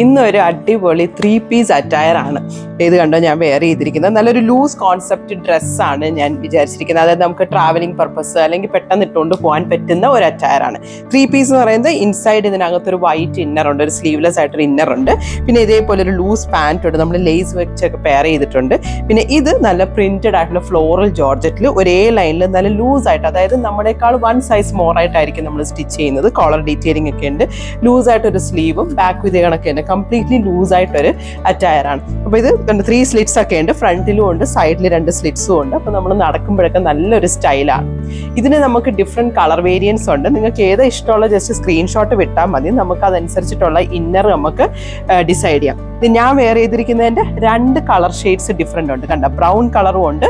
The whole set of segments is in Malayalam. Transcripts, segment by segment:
ഇന്നൊരു അടിപൊളി 3-piece അറ്റയർ ആണ്. ഇത് കണ്ടോ ഞാൻ വെയർ ചെയ്തിരിക്കുന്നത്. നല്ലൊരു ലൂസ് കോൺസെപ്റ്റ് ഡ്രസ്സാണ് ഞാൻ വിചാരിച്ചിരിക്കുന്നത്. അതായത് നമുക്ക് ട്രാവലിംഗ് പർപ്പസ് അല്ലെങ്കിൽ പെട്ടെന്ന് ഇട്ടുകൊണ്ട് പോകാൻ പറ്റുന്ന ഒരു അറ്റയർ ആണ്. 3-piece എന്ന് പറയുന്നത് ഇൻസൈഡ് ഇതിനകത്തൊരു വൈറ്റ് ഇന്നർ ഉണ്ട്, ഒരു സ്ലീവ്ലെസ് ആയിട്ടൊരു ഇന്നർ ഉണ്ട്. പിന്നെ ഇതേപോലെ ഒരു ലൂസ് പാൻറ് ഉണ്ട്, നമ്മൾ ലേസ് വെച്ചൊക്കെ പെയർ ചെയ്തിട്ടുണ്ട്. പിന്നെ ഇത് നല്ല പ്രിന്റഡ് ആയിട്ടുള്ള ഫ്ലോറൽ ജോർജറ്റിൽ ഒരേ ലൈനിൽ നല്ല ലൂസ് ആയിട്ട്, അതായത് നമ്മളെക്കാൾ 1 size മോർ ആയിട്ടായിരിക്കും നമ്മൾ സ്റ്റിച്ച് ചെയ്യുന്നത്. കോളർ ഡീറ്റെയിലിംഗ് ഒക്കെ ഉണ്ട്. ലൂസ് ആയിട്ടൊരു സ്ലീവും ബാക്ക് വിതേ കണക്ക് തന്നെ കംപ്ലീറ്റ്ലി ലൂസ് ആയിട്ടൊരു അറ്റയർ ആണ്. അപ്പോൾ ഇത് 3 സ്ലിറ്റ്സ് ഒക്കെ ഉണ്ട്, ഫ്രണ്ടിലും ഉണ്ട്, സൈഡിൽ 2 സ്ലിറ്റ്സും ഉണ്ട്. അപ്പോൾ നമ്മൾ നടക്കുമ്പോഴൊക്കെ നല്ലൊരു സ്റ്റൈലാണ്. ഇതിന് നമുക്ക് ഡിഫറെൻറ്റ് കളർ വേരിയൻസ് ഉണ്ട്. നിങ്ങൾക്ക് ഏതാ ഇഷ്ടമുള്ള ജസ്റ്റ് സ്ക്രീൻഷോട്ട് വിട്ടാൽ മതി. നമുക്ക് അതനുസരിച്ചിട്ടുള്ള ഇന്നർ നമുക്ക് ഡിസൈഡ് ചെയ്യാം. ഇത് ഞാൻ വെയർ ചെയ്തിരിക്കുന്നതിൻ്റെ 2 കളർ ഷെയ്ഡ്സ് ഡിഫറെൻ്റ് ഉണ്ട്. കണ്ട, ബ്രൗൺ കളറും ഉണ്ട്,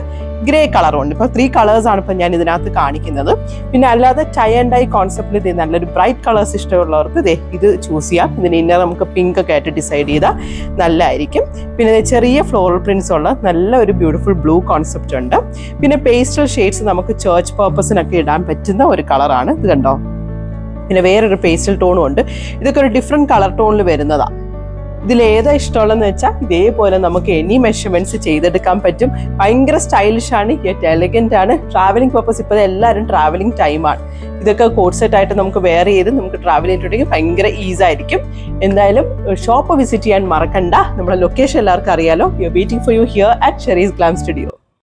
ഗ്രേ കളറും ഉണ്ട്. ഇപ്പോൾ 3 കളേഴ്സാണ് ഇപ്പോൾ ഞാൻ ഇതിനകത്ത് കാണിക്കുന്നത്. പിന്നെ അല്ലാതെ ടൈ ആൻഡ് ഡൈ കോൺസെപ്റ്റിൽ ഇത് നല്ലൊരു ബ്രൈറ്റ് കളേഴ്സ് ഇഷ്ടമുള്ളവർക്ക് ഇത് ചൂസ് ചെയ്യാം. ഇതിന് ഇന്നർ നമുക്ക് പിങ്ക് ഒക്കെ ആയിട്ട് ഡിസൈഡ് ചെയ്താൽ നല്ലതായിരിക്കും. പിന്നെ ചെറിയ ഫ്ലോറൽ പ്രിന്റ്സ് ഉള്ള നല്ല ഒരു ബ്യൂട്ടിഫുൾ ബ്ലൂ കോൺസെപ്റ്റ് ഉണ്ട്. പിന്നെ പേസ്റ്റൽ ഷെയ്ഡ്സ് നമുക്ക് ചേർച്ച് പർപ്പസിനൊക്കെ ഇടാൻ പറ്റുന്ന ഒരു കളറാണ്. ഇത് കണ്ടോ, പിന്നെ വേറൊരു പേസ്റ്റൽ ടോണും ഉണ്ട്. ഇതൊക്കെ ഒരു ഡിഫറെൻറ്റ് കളർ ടോണിൽ വരുന്നതാണ്. ഇതിലേതാ ഇഷ്ടമുള്ളതെന്ന് വെച്ചാൽ ഇതേപോലെ നമുക്ക് എനി മെഷർമെന്റ്സ് ചെയ്തെടുക്കാൻ പറ്റും. ഭയങ്കര സ്റ്റൈലിഷ് ആണ്, യെറ്റ് എലഗന്റ് ആണ്. ട്രാവലിംഗ് പർപ്പസ് ഇപ്പോൾ എല്ലാവരും ട്രാവലിംഗ് ടൈമാണ്. ഇതൊക്കെ കോട്ട് സെറ്റ് ആയിട്ട് നമുക്ക് വെയർ ചെയ്ത് നമുക്ക് ട്രാവൽ ചെയ്തിട്ടുണ്ടെങ്കിൽ ഭയങ്കര ഈസി ആയിരിക്കും. എന്തായാലും ഷോപ്പ് വിസിറ്റ് ചെയ്യാൻ മറക്കണ്ട. നമ്മുടെ ലൊക്കേഷൻ എല്ലാവർക്കും അറിയാലോ. You are waiting for you here at Sherry's glam studio.